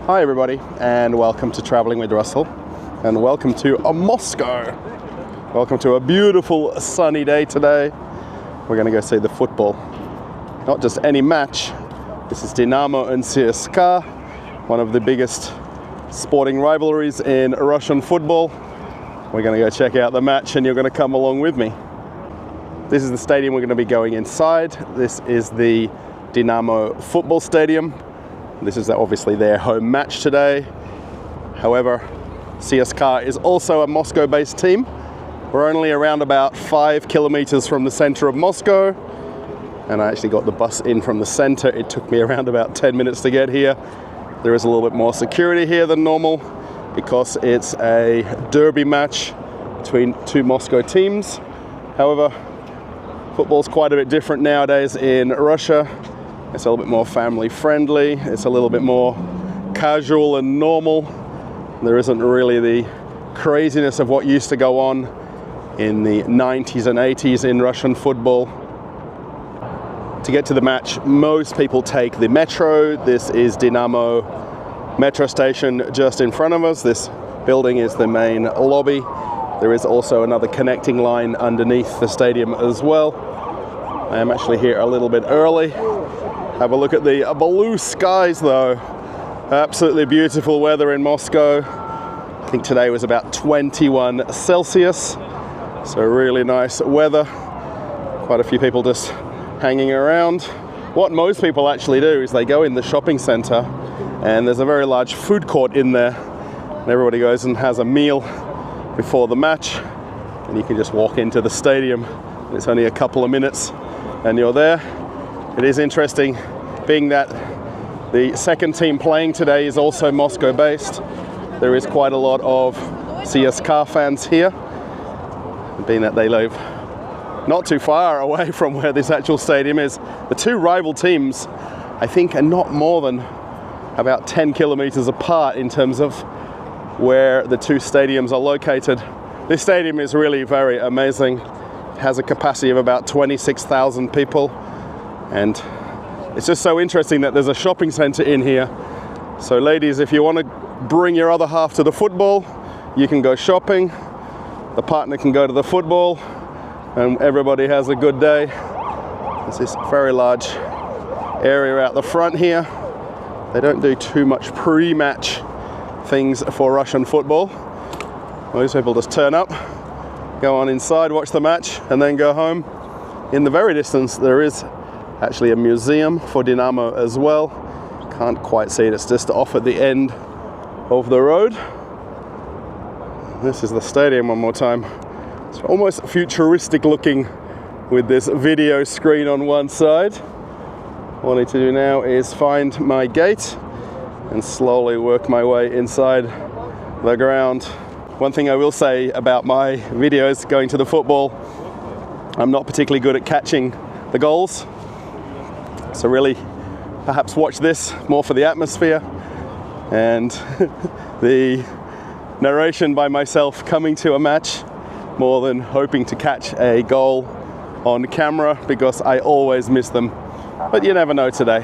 Hi everybody, and welcome to Traveling with Russell, and welcome to Moscow. Welcome to a beautiful sunny day today. We're going to go see the football. Not just any match, this is Dynamo and CSKA, one of the biggest sporting rivalries in Russian football. We're going to go check out the match and you're going to come along with me. This is the stadium we're going to be going inside. This is the Dynamo football stadium. This is obviously their home match today. However, CSKA is also a Moscow-based team. We're only around about 5 kilometers from the center of Moscow. And I actually got the bus in from the center. It took me around about 10 minutes to get here. There is a little bit more security here than normal because it's a derby match between two Moscow teams. However, football's quite a bit different nowadays in Russia. It's a little bit more family friendly. It's a little bit more casual and normal. There isn't really the craziness of what used to go on in the 90s and 80s in Russian football. To get to the match, most people take the metro. This is Dynamo metro station just in front of us. This building is the main lobby. There is also another connecting line underneath the stadium as well. I am actually here a little bit early. Have a look at the blue skies though. Absolutely beautiful weather in Moscow. I think today was about 21 Celsius. So really nice weather. Quite a few people just hanging around. What most people actually do is they go in the shopping center and there's a very large food court in there. And everybody goes and has a meal before the match. And you can just walk into the stadium. It's only a couple of minutes and you're there. It is interesting, being that the second team playing today is also Moscow based. There is quite a lot of CSKA fans here, being that they live not too far away from where this actual stadium is. The two rival teams, I think, are not more than about 10 kilometers apart in terms of where the two stadiums are located. This stadium is really very amazing. It has a capacity of about 26,000 people. And it's just so interesting that there's a shopping center in here. So ladies, if you want to bring your other half to the football, you can go shopping. The partner can go to the football and everybody has a good day. There's this very large area out the front here. They don't do too much pre-match things for Russian football. Most people just turn up, go on inside, watch the match and then go home. In the very distance there is actually a museum for Dynamo as well. Can't quite see it, it's just off at the end of the road. This is the stadium one more time. It's almost futuristic looking with this video screen on one side. What I need to do now is find my gate and slowly work my way inside the ground. One thing I will say about my videos going to the football, I'm not particularly good at catching the goals. So really, perhaps watch this more for the atmosphere and the narration by myself coming to a match more than hoping to catch a goal on camera because I always miss them. But you never know today.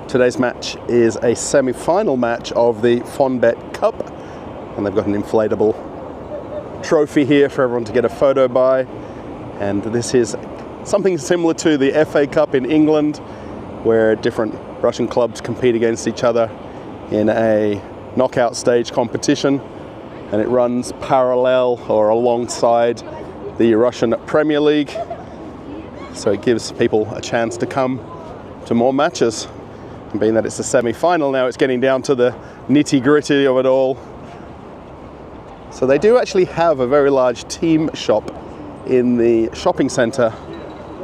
Today's match is a semi-final match of the Fonbet Cup. And they've got an inflatable trophy here for everyone to get a photo by. And this is something similar to the FA Cup in England, where different Russian clubs compete against each other in a knockout stage competition, and it runs parallel or alongside the Russian Premier League. So it gives people a chance to come to more matches. And being that it's a semi-final now, it's getting down to the nitty-gritty of it all. So they do actually have a very large team shop in the shopping center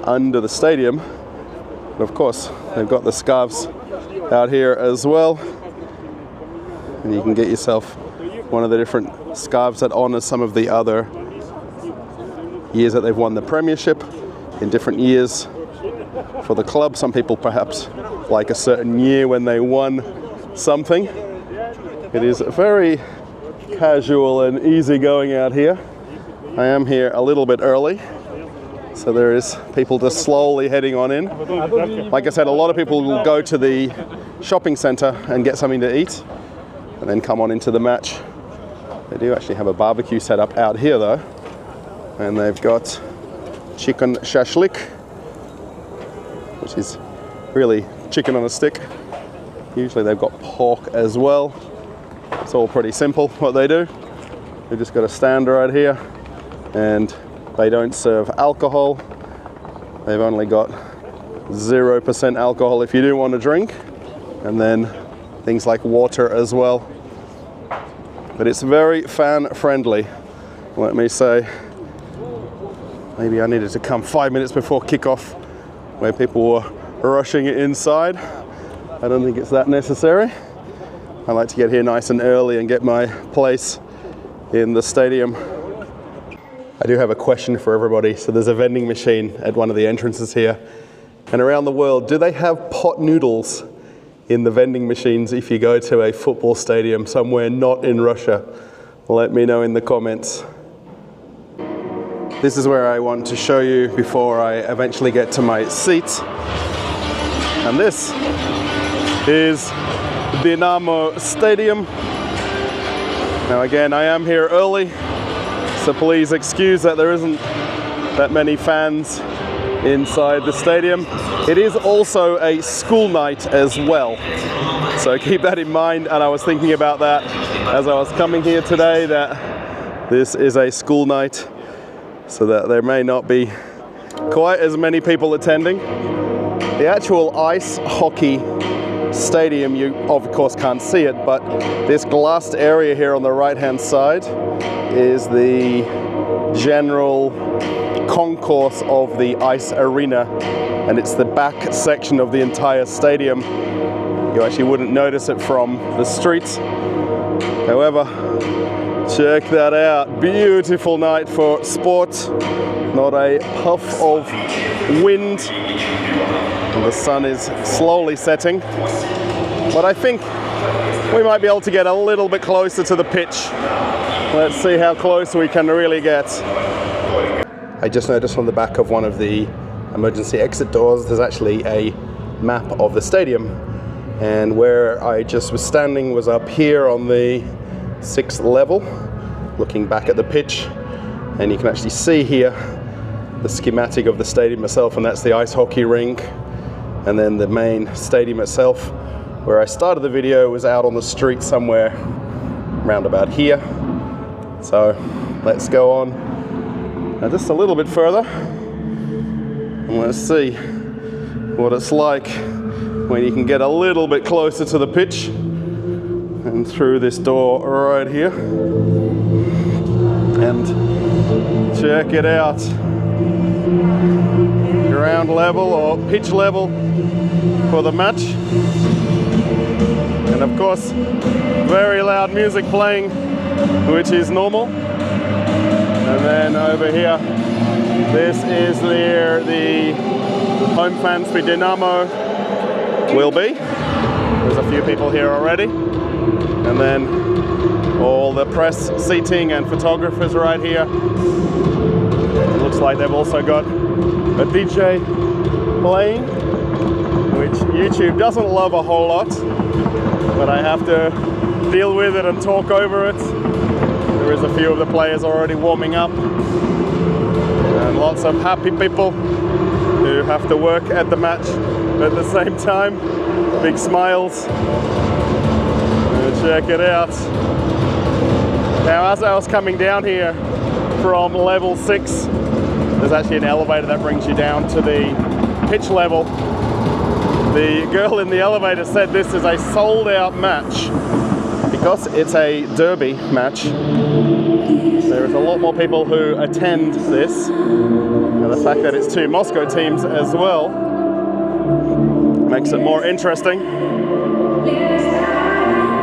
under the stadium. And of course, they've got the scarves out here as well. And you can get yourself one of the different scarves that honors some of the other years that they've won the Premiership in different years for the club. Some people perhaps like a certain year when they won something. It is very casual and easy going out here. I am here a little bit early, so there is people just slowly heading on in. Like I said, a lot of people will go to the shopping center and get something to eat and then come on into the match. They do actually have a barbecue set up out here though, and they've got chicken shashlik, which is really chicken on a stick. Usually they've got pork as well. It's all pretty simple what they do. They've just got a stand right here, and they don't serve alcohol. They've only got 0% alcohol if you do want to drink, and then things like water as well. But it's very fan friendly, let me say. Maybe I needed to come 5 minutes before kickoff, where people were rushing inside. I don't think it's that necessary. I like to get here nice and early and get my place in the stadium. I do have a question for everybody. So there's a vending machine at one of the entrances here. And around the world, do they have pot noodles in the vending machines if you go to a football stadium somewhere not in Russia? Let me know in the comments. This is where I want to show you before I eventually get to my seat. And this is Dynamo Stadium. Now again, I am here early, so please excuse that there isn't that many fans inside the stadium. It is also a school night as well, so keep that in mind. And I was thinking about that as I was coming here today, that this is a school night, so that there may not be quite as many people attending. The actual ice hockey stadium, you of course can't see it, but this glassed area here on the right hand side is the general concourse of the ice arena, and it's the back section of the entire stadium. You actually wouldn't notice it from the streets. However, check that out. Beautiful night for sport. Not a puff of wind. And the sun is slowly setting. But I think we might be able to get a little bit closer to the pitch. Let's see how close we can really get. I just noticed on the back of one of the emergency exit doors, there's actually a map of the stadium. And where I just was standing was up here on the 6th level, looking back at the pitch. And you can actually see here the schematic of the stadium itself, and that's the ice hockey rink. And then the main stadium itself, where I started the video, was out on the street somewhere round about here. So let's go on now just a little bit further, and let's see what it's like when you can get a little bit closer to the pitch and through this door right here. And check it out. Ground level or pitch level for the match. And of course, very loud music playing, which is normal. And then over here, this is where the home fans for Dynamo will be. There's a few people here already. And then all the press seating and photographers right here. It looks like they've also got a DJ playing, which YouTube doesn't love a whole lot, but I have to deal with it and talk over it. There is a few of the players already warming up, and lots of happy people who have to work at the match at the same time. Big smiles. Check it out. Now, as I was coming down here from level 6, there's actually an elevator that brings you down to the pitch level. The girl in the elevator said this is a sold-out match because it's a derby match. There is a lot more people who attend this, and the fact that it's 2 Moscow teams as well makes it more interesting.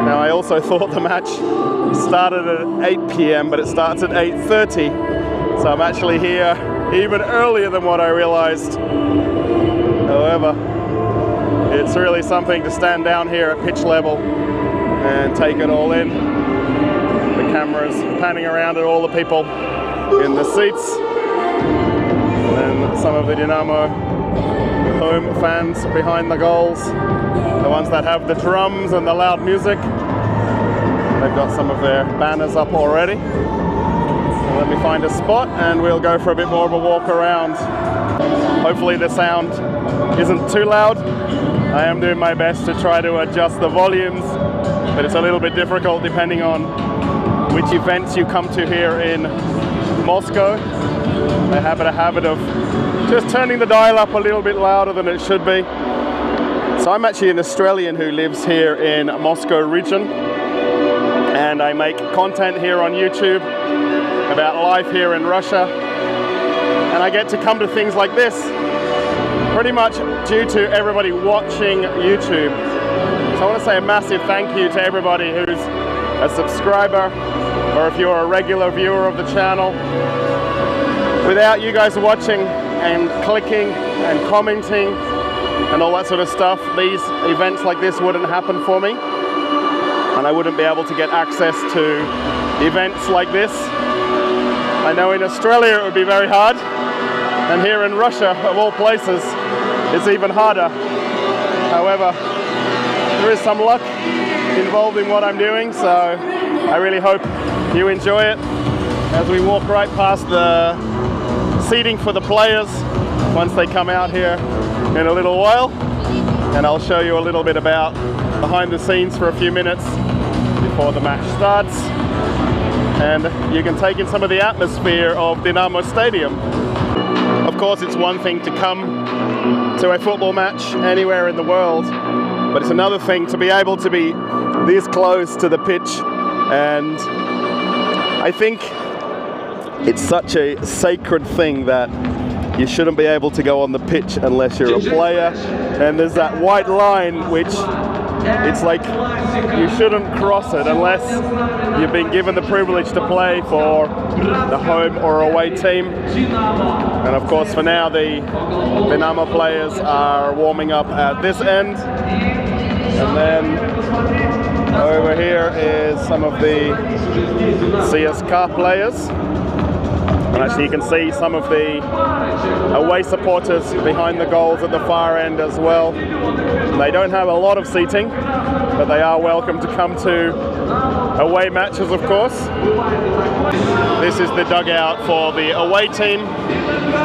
Now, I also thought the match started at 8 p.m, but it starts at 8:30, so I'm actually here even earlier than what I realized. However, it's really something to stand down here at pitch level and take it all in. The camera's panning around at all the people in the seats, and some of the Dynamo home fans behind the goals. the ones that have the drums and the loud music. They've got some of their banners up already. So let me find a spot and we'll go for a bit more of a walk around. Hopefully the sound isn't too loud. I am doing my best to try to adjust the volumes, but it's a little bit difficult depending on which events you come to here in Moscow. They have a habit of just turning the dial up a little bit louder than it should be. So I'm actually an Australian who lives here in Moscow region, and I make content here on YouTube about life here in Russia, and I get to come to things like this pretty much due to everybody watching YouTube. So I want to say a massive thank you to everybody who's a subscriber, or if you're a regular viewer of the channel. Without you guys watching and clicking and commenting and all that sort of stuff, these events like this wouldn't happen for me, and I wouldn't be able to get access to events like this. I know in Australia it would be very hard, and here in Russia, of all places, it's even harder. However, there is some luck involved in what I'm doing, so I really hope you enjoy it as we walk right past the seating for the players once they come out here in a little while, and I'll show you a little bit about behind the scenes for a few minutes before the match starts, and you can take in some of the atmosphere of Dynamo Stadium. Of course, it's one thing to come to a football match anywhere in the world, but it's another thing to be able to be this close to the pitch, and I think it's such a sacred thing that you shouldn't be able to go on the pitch unless you're a player, and there's that white line which it's like you shouldn't cross it unless you've been given the privilege to play for the home or away team. And of course for now the Dynamo players are warming up at this end, and then over here is some of the CSKA players. And actually you can see some of the away supporters behind the goals at the far end as well. They don't have a lot of seating, but they are welcome to come to away matches, of course. This is the dugout for the away team.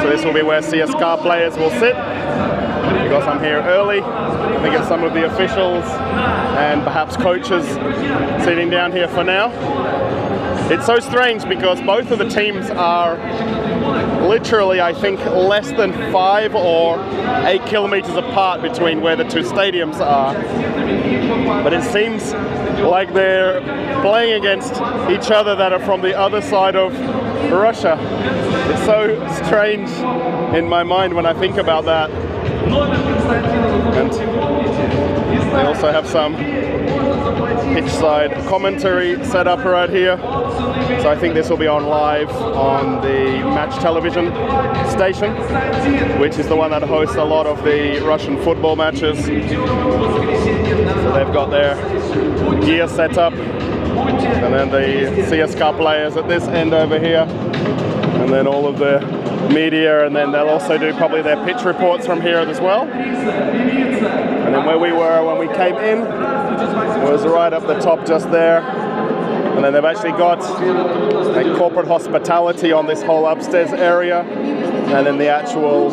So this will be where CSKA players will sit. Because I'm here early, I think it's some of the officials and perhaps coaches sitting down here for now. It's so strange because both of the teams are literally, I think, less than 5 or 8 kilometers apart between where the two stadiums are. But it seems like they're playing against each other that are from the other side of Russia. It's so strange in my mind when I think about that. And they also have some pitchside commentary set up right here. So I think this will be on live on the match television station, which is the one that hosts a lot of the Russian football matches. So they've got their gear set up, and then the CSKA players at this end over here, and then all of the media, and then they'll also do probably their pitch reports from here as well. And then where we were when we came in was right up the top just there. And then they've actually got a corporate hospitality on this whole upstairs area, and then the actual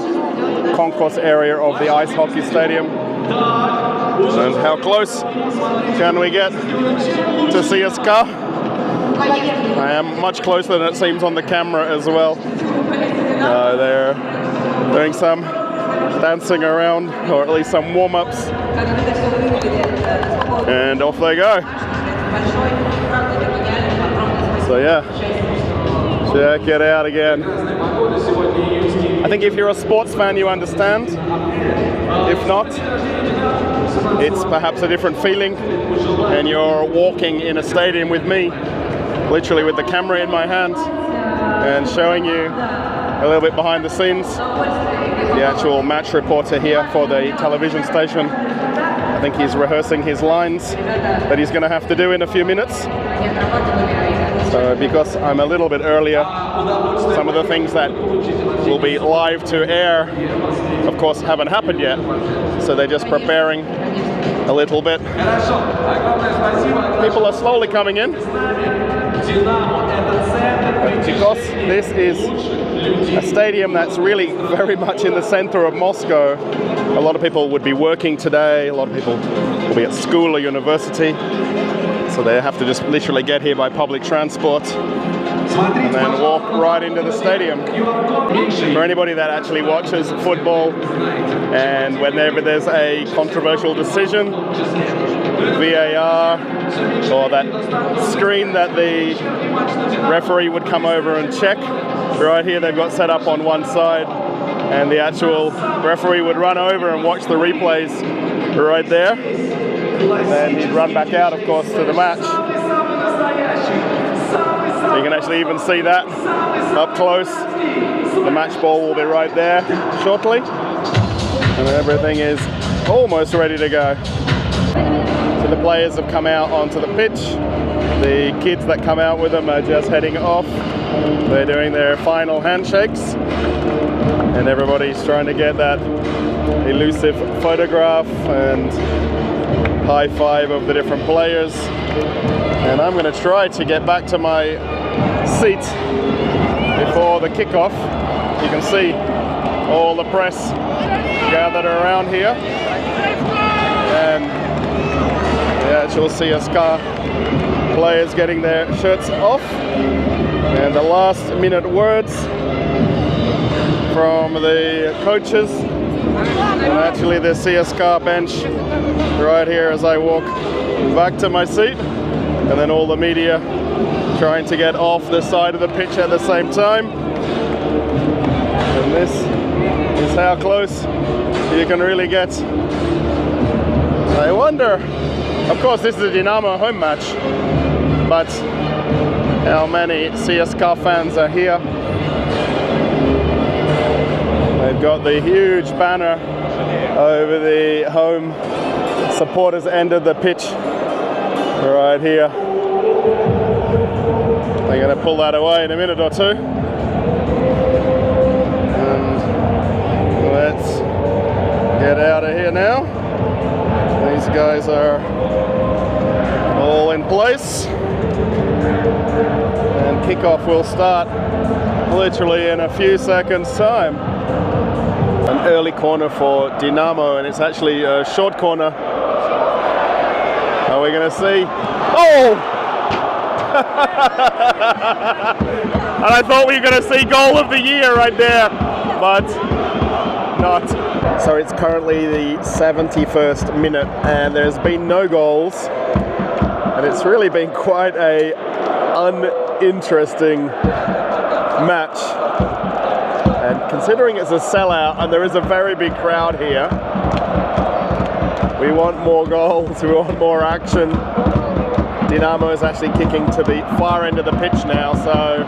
concourse area of the ice hockey stadium. And how close can we get to CSKA? I am much closer than it seems on the camera as well. They're doing some dancing around, or at least some warm-ups, and off they go. So yeah, check it out again. I think if you're a sports fan you understand. If not, it's perhaps a different feeling, and you're walking in a stadium with me, literally with the camera in my hand and showing you a little bit behind the scenes. The actual match reporter here for the television station, I think he's rehearsing his lines that he's going to have to do in a few minutes. So because I'm a little bit earlier, some of the things that will be live to air, of course, haven't happened yet. So they're just preparing a little bit. People are slowly coming in. Because this is a stadium that's really very much in the center of Moscow, a lot of people would be working today, a lot of people will be at school or university, so they have to just literally get here by public transport and then walk right into the stadium. For anybody that actually watches football, and whenever there's a controversial decision, VAR, or that screen that the referee would come over and check, right here they've got set up on one side, and the actual referee would run over and watch the replays right there, and then he'd run back out, of course, to the match. So you can actually even see that up close. The match ball will be right there shortly, and everything is almost ready to go. So the players have come out onto the pitch. The kids that come out with them are just heading off. They're doing their final handshakes, and everybody's trying to get that elusive photograph and high five of the different players. And I'm going to try to get back to my seat before the kickoff. You can see all the press gathered around here, and the actual CSKA players getting their shirts off, and the last minute words from the coaches, and actually the CSKA bench right here as I walk back to my seat, and then all the media trying to get off the side of the pitch at the same time. And this is how close you can really get. I wonder, of course this is a Dynamo home match, but how many CSKA fans are here? They've got the huge banner over the home supporters end of the pitch right here. They're going to pull that away in a minute or two. And let's get out of here now. These guys are all in place. And kickoff will start literally in a few seconds' time. An early corner for Dynamo, and it's actually a short corner. Are we going to see? Oh! And I thought we were going to see goal of the year right there, but not. So it's currently the 71st minute, and there's been no goals, and it's really been quite a uninteresting match. And considering it's a sellout and there is a very big crowd here, we want more goals, we want more action. Dynamo is actually kicking to the far end of the pitch now, so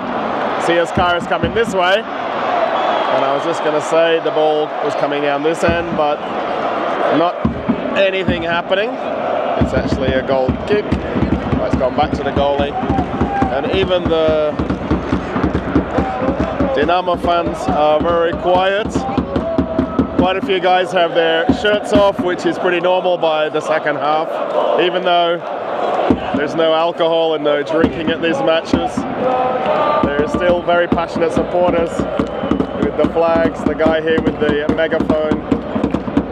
CSKA is coming this way. And I was just going to say the ball was coming down this end, but not anything happening. It's actually a goal kick. It's gone back to the goalie. And even the Dynamo fans are very quiet. Quite a few guys have their shirts off, which is pretty normal by the second half, even though there's no alcohol and no drinking at these matches. There are still very passionate supporters with the flags, the guy here with the megaphone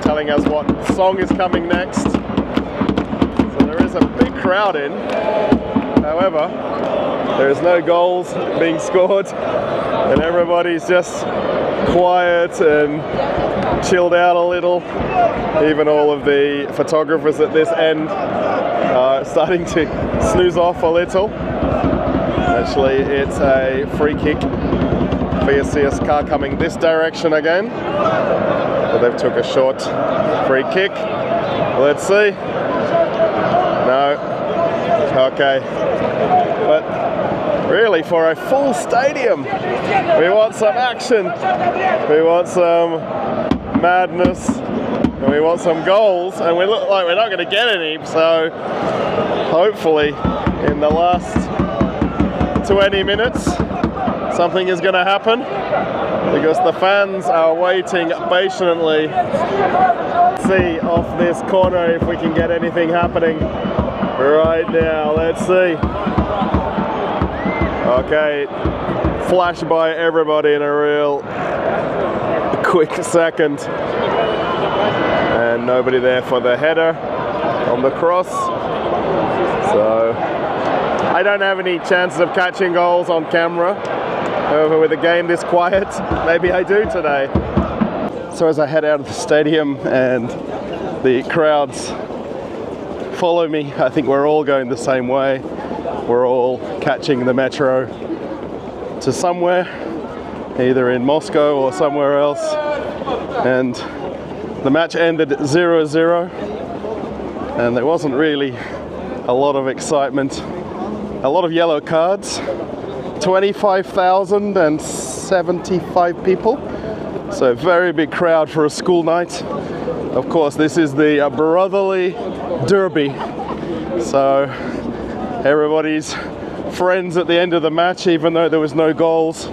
telling us what song is coming next. So there is a big crowd in. However, there is no goals being scored, and everybody's just quiet and chilled out a little. Even all of the photographers at this end are starting to snooze off a little. Actually, it's a free kick for CSKA coming this direction again. But they've took a short free kick. Let's see. No. Okay. But really, for a full stadium, we want some action. We want some madness. And we want some goals. And we look like we're not going to get any. So hopefully, in the last 20 minutes, something is going to happen, because the fans are waiting patiently. see off this corner if we can get anything happening right now. Let's see. Okay, flash by everybody in a real quick second. And nobody there for the header on the cross. So I don't have any chances of catching goals on camera. However, with the game this quiet, maybe I do today. So as I head out of the stadium and the crowds follow me, I think we're all going the same way. We're all catching the metro to somewhere, either in Moscow or somewhere else. And the match ended 0-0, and there wasn't really a lot of excitement. A lot of yellow cards. 25,075 people. So very big crowd for a school night. Of course, this is the brotherly derby. So everybody's friends at the end of the match, even though there was no goals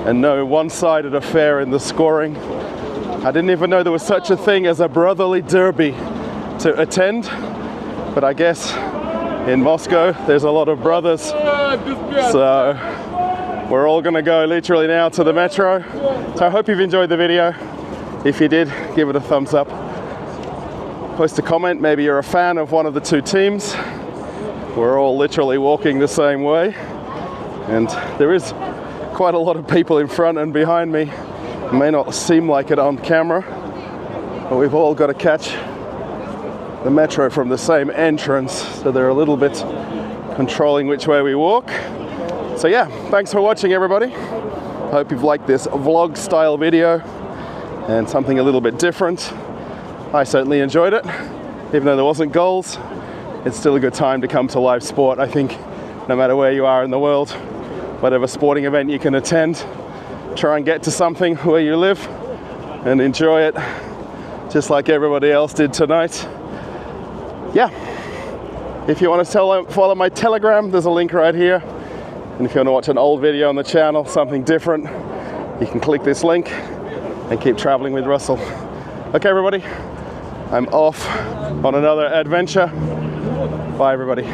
and no one-sided affair in the scoring. I didn't even know there was such a thing as a brotherly derby to attend, but I guess in Moscow there's a lot of brothers. So we're all gonna go literally now to the metro. So I hope you've enjoyed the video. If you did, give it a thumbs up. Post a comment, maybe you're a fan of one of the two teams. We're all literally walking the same way. And there is quite a lot of people in front and behind me. It may not seem like it on camera, but we've all got to catch the metro from the same entrance. So they're a little bit controlling which way we walk. So yeah, thanks for watching everybody. Hope you've liked this vlog style video and something a little bit different. I certainly enjoyed it. Even though there wasn't goals, it's still a good time to come to live sport. I think no matter where you are in the world, whatever sporting event you can attend, try and get to something where you live and enjoy it just like everybody else did tonight. Yeah, if you want to follow my Telegram, there's a link right here. And if you want to watch an old video on the channel, something different, you can click this link and keep traveling with Russell. Okay, everybody, I'm off on another adventure. Bye, everybody.